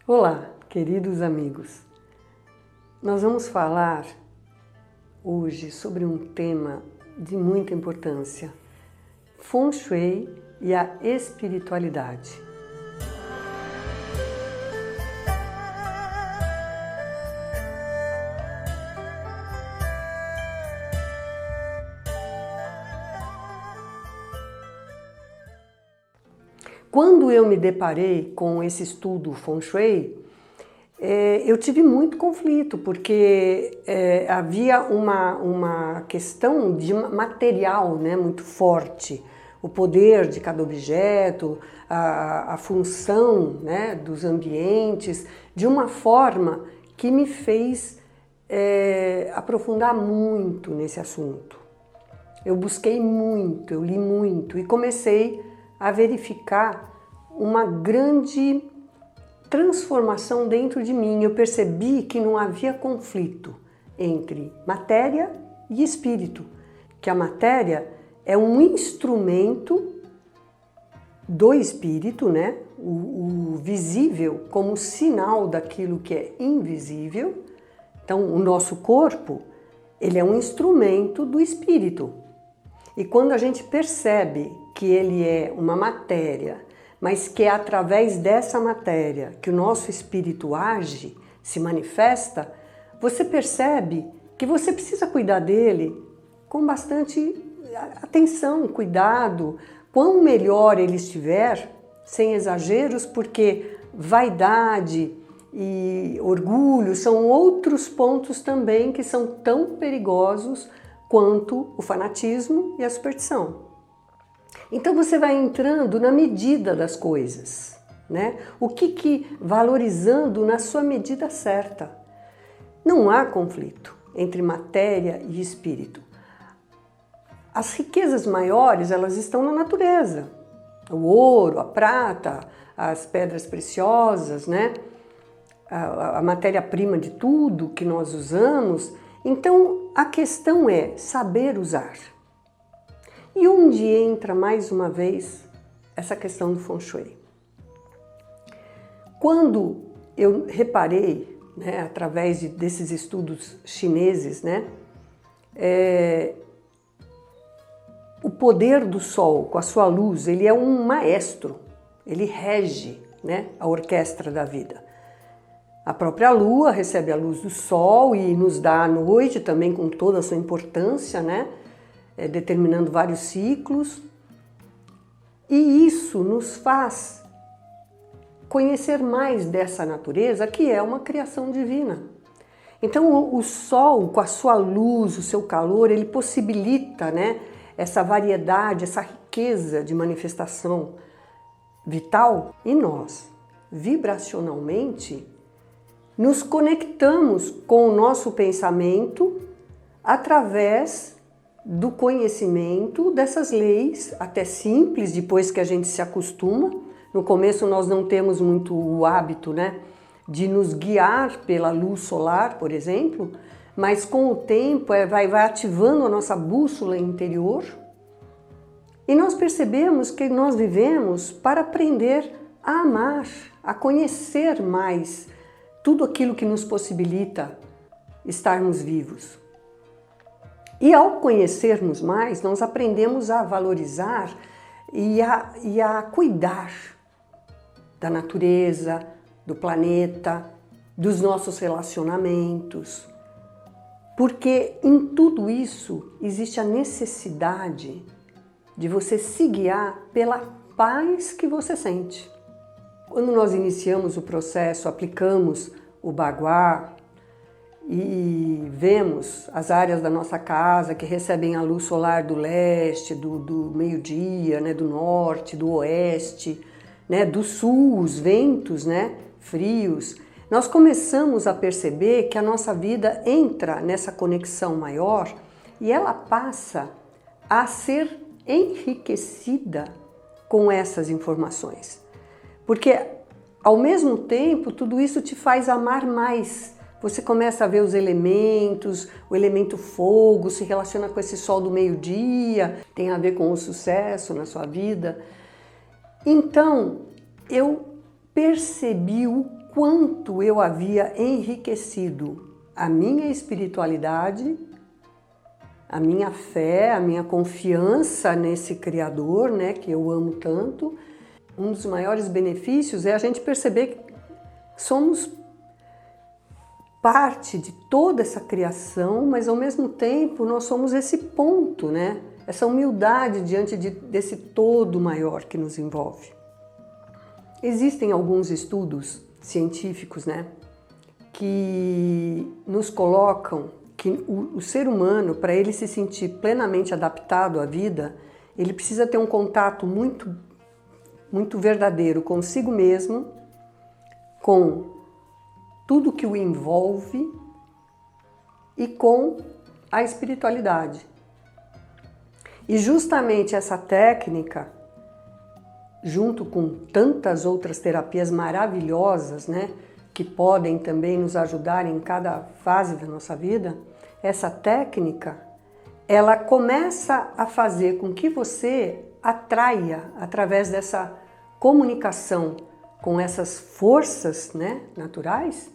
Olá, queridos amigos. Nós vamos falar hoje sobre um tema de muita importância: Feng Shui e a espiritualidade. Quando eu me deparei com esse estudo Feng Shui, eu tive muito conflito, porque havia uma questão de material, né, muito forte. O poder de cada objeto, a função, né, dos ambientes, de uma forma que me fez aprofundar muito nesse assunto. Eu busquei muito, eu li muito e comecei a verificar uma grande transformação dentro de mim. Eu percebi que não havia conflito entre matéria e espírito, que a matéria é um instrumento do espírito, né? O visível como sinal daquilo que é invisível. Então, o nosso corpo, ele é um instrumento do espírito. E quando a gente percebe que ele é uma matéria, mas que é através dessa matéria que o nosso espírito age, se manifesta, você percebe que você precisa cuidar dele com bastante atenção, cuidado. Quanto melhor ele estiver, sem exageros, porque vaidade e orgulho são outros pontos também que são tão perigosos quanto o fanatismo e a superstição. Então você vai entrando na medida das coisas, né? O que valorizando na sua medida certa. Não há conflito entre matéria e espírito. As riquezas maiores, elas estão na natureza. O ouro, a prata, as pedras preciosas, né? A matéria-prima de tudo que nós usamos. Então, a questão é saber usar. E onde entra, mais uma vez, essa questão do Feng Shui? Quando eu reparei, né, através desses estudos chineses, né, o poder do Sol com a sua luz, ele é um maestro, ele rege, né, a orquestra da vida. A própria Lua recebe a luz do Sol e nos dá a noite também com toda a sua importância, né? Determinando vários ciclos. E isso nos faz conhecer mais dessa natureza, que é uma criação divina. Então o Sol, com a sua luz, o seu calor, ele possibilita, né, essa variedade, essa riqueza de manifestação vital. E nós, vibracionalmente, nos conectamos com o nosso pensamento através do conhecimento dessas leis, até simples, depois que a gente se acostuma. No começo nós não temos muito o hábito, né, de nos guiar pela luz solar, por exemplo, mas com o tempo vai ativando a nossa bússola interior e nós percebemos que nós vivemos para aprender a amar, a conhecer mais tudo aquilo que nos possibilita estarmos vivos. E ao conhecermos mais, nós aprendemos a valorizar e a cuidar da natureza, do planeta, dos nossos relacionamentos. Porque em tudo isso existe a necessidade de você se guiar pela paz que você sente. Quando nós iniciamos o processo, aplicamos o Bagua e vemos as áreas da nossa casa que recebem a luz solar do leste, do meio-dia, né, do norte, do oeste, né, do sul, os ventos, né, frios, nós começamos a perceber que a nossa vida entra nessa conexão maior e ela passa a ser enriquecida com essas informações. Porque, ao mesmo tempo, tudo isso te faz amar mais. Você começa a ver os elementos, o elemento fogo se relaciona com esse sol do meio-dia, tem a ver com o sucesso na sua vida. Então, eu percebi o quanto eu havia enriquecido a minha espiritualidade, a minha fé, a minha confiança nesse Criador, né, que eu amo tanto. Um dos maiores benefícios é a gente perceber que somos parte de toda essa criação, mas ao mesmo tempo nós somos esse ponto, né? Essa humildade diante desse todo maior que nos envolve. Existem alguns estudos científicos, né, que nos colocam que o ser humano, para ele se sentir plenamente adaptado à vida, ele precisa ter um contato muito verdadeiro consigo mesmo, com tudo que o envolve e com a espiritualidade. E justamente essa técnica, junto com tantas outras terapias maravilhosas, né, que podem também nos ajudar em cada fase da nossa vida, essa técnica, ela começa a fazer com que você atraia, através dessa comunicação com essas forças, né, naturais,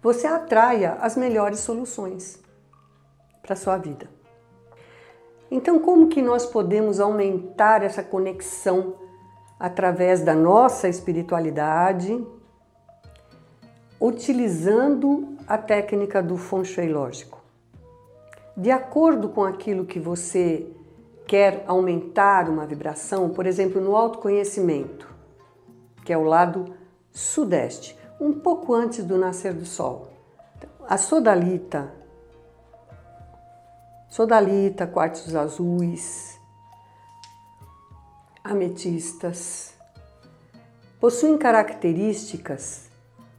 você atraia as melhores soluções para a sua vida. Então, como que nós podemos aumentar essa conexão através da nossa espiritualidade, utilizando a técnica do Feng Shui lógico? De acordo com aquilo que você quer aumentar uma vibração, por exemplo, no autoconhecimento, que é o lado sudeste, um pouco antes do nascer do sol. A sodalita, quartzos azuis, ametistas, possuem características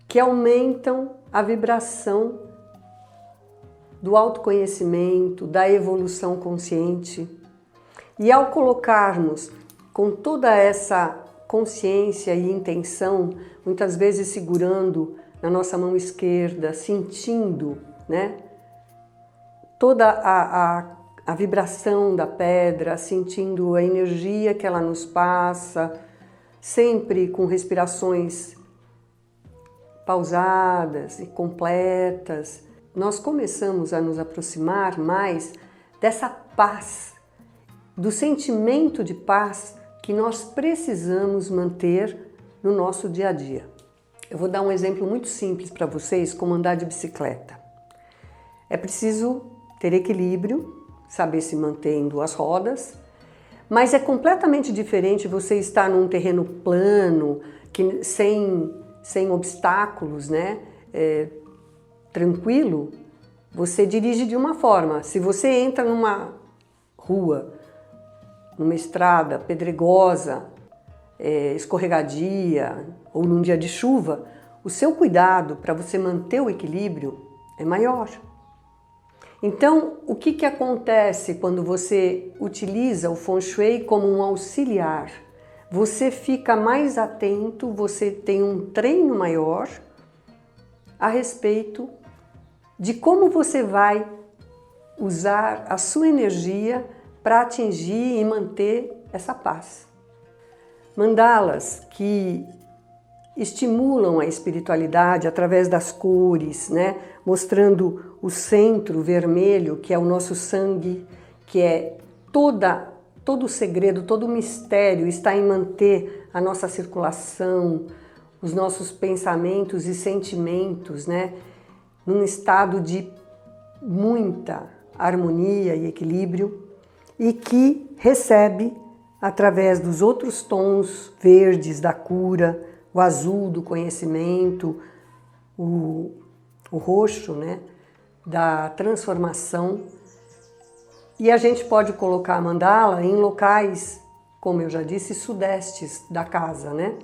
que aumentam a vibração do autoconhecimento, da evolução consciente. E ao colocarmos com toda essa consciência e intenção, muitas vezes segurando na nossa mão esquerda, sentindo, né, toda a vibração da pedra, sentindo a energia que ela nos passa, sempre com respirações pausadas e completas, nós começamos a nos aproximar mais dessa paz, do sentimento de paz que nós precisamos manter no nosso dia a dia. Eu vou dar um exemplo muito simples para vocês, como andar de bicicleta. É preciso ter equilíbrio, saber se manter em duas rodas, mas é completamente diferente você estar num terreno plano, sem obstáculos, né? Tranquilo. Você dirige de uma forma. Se você entra numa rua, numa estrada pedregosa, escorregadia ou num dia de chuva, o seu cuidado para você manter o equilíbrio é maior. Então, o que acontece quando você utiliza o Feng Shui como um auxiliar? Você fica mais atento, você tem um treino maior a respeito de como você vai usar a sua energia para atingir e manter essa paz. Mandalas que estimulam a espiritualidade através das cores, né? Mostrando o centro vermelho, que é o nosso sangue, que é todo o segredo, todo o mistério está em manter a nossa circulação, os nossos pensamentos e sentimentos, né? Num estado de muita harmonia e equilíbrio, e que recebe através dos outros tons verdes da cura, o azul do conhecimento, o roxo, né, da transformação. E a gente pode colocar a mandala em locais, como eu já disse, sudestes da casa, né,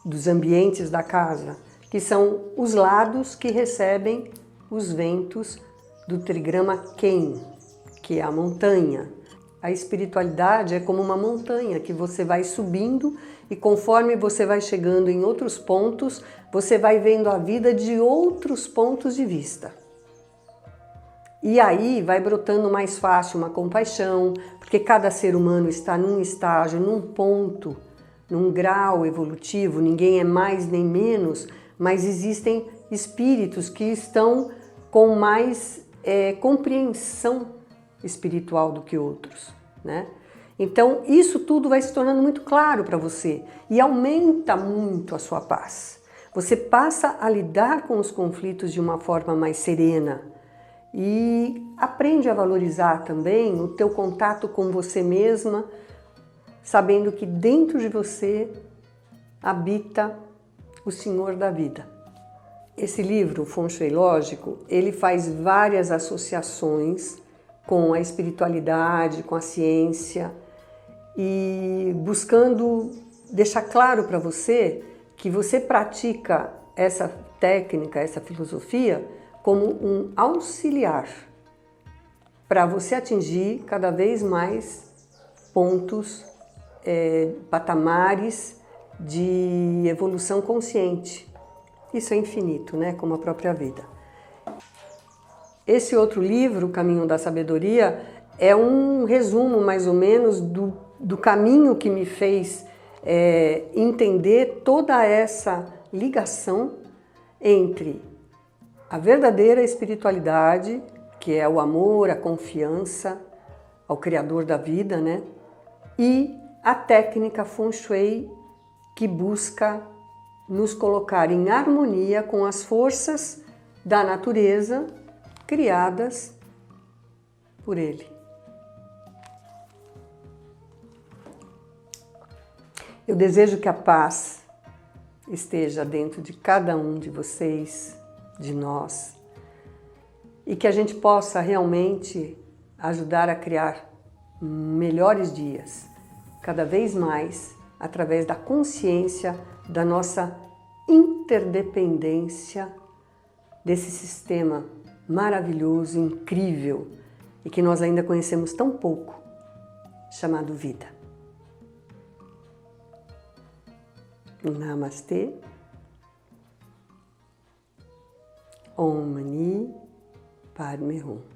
dos ambientes da casa, que são os lados que recebem os ventos do trigrama Ken, que é a montanha. A espiritualidade é como uma montanha que você vai subindo e conforme você vai chegando em outros pontos, você vai vendo a vida de outros pontos de vista. E aí vai brotando mais fácil uma compaixão, porque cada ser humano está num estágio, num ponto, num grau evolutivo, ninguém é mais nem menos, mas existem espíritos que estão com mais compreensão espiritual do que outros, né? Então, isso tudo vai se tornando muito claro para você e aumenta muito a sua paz. Você passa a lidar com os conflitos de uma forma mais serena e aprende a valorizar também o teu contato com você mesma, sabendo que dentro de você habita o Senhor da vida. Esse livro, Feng Shui Lógico, ele faz várias associações com a espiritualidade, com a ciência, e buscando deixar claro para você que você pratica essa técnica, essa filosofia, como um auxiliar para você atingir cada vez mais pontos, patamares de evolução consciente. Isso é infinito, né? Como a própria vida. Esse outro livro, O Caminho da Sabedoria, é um resumo mais ou menos do caminho que me fez entender toda essa ligação entre a verdadeira espiritualidade, que é o amor, a confiança ao Criador da vida, né? E a técnica Feng Shui, que busca nos colocar em harmonia com as forças da natureza criadas por Ele. Eu desejo que a paz esteja dentro de cada um de vocês, de nós, e que a gente possa realmente ajudar a criar melhores dias, cada vez mais, através da consciência da nossa interdependência desse sistema maravilhoso, incrível, e que nós ainda conhecemos tão pouco, chamado vida. Namastê. Om Mani Padme Hum.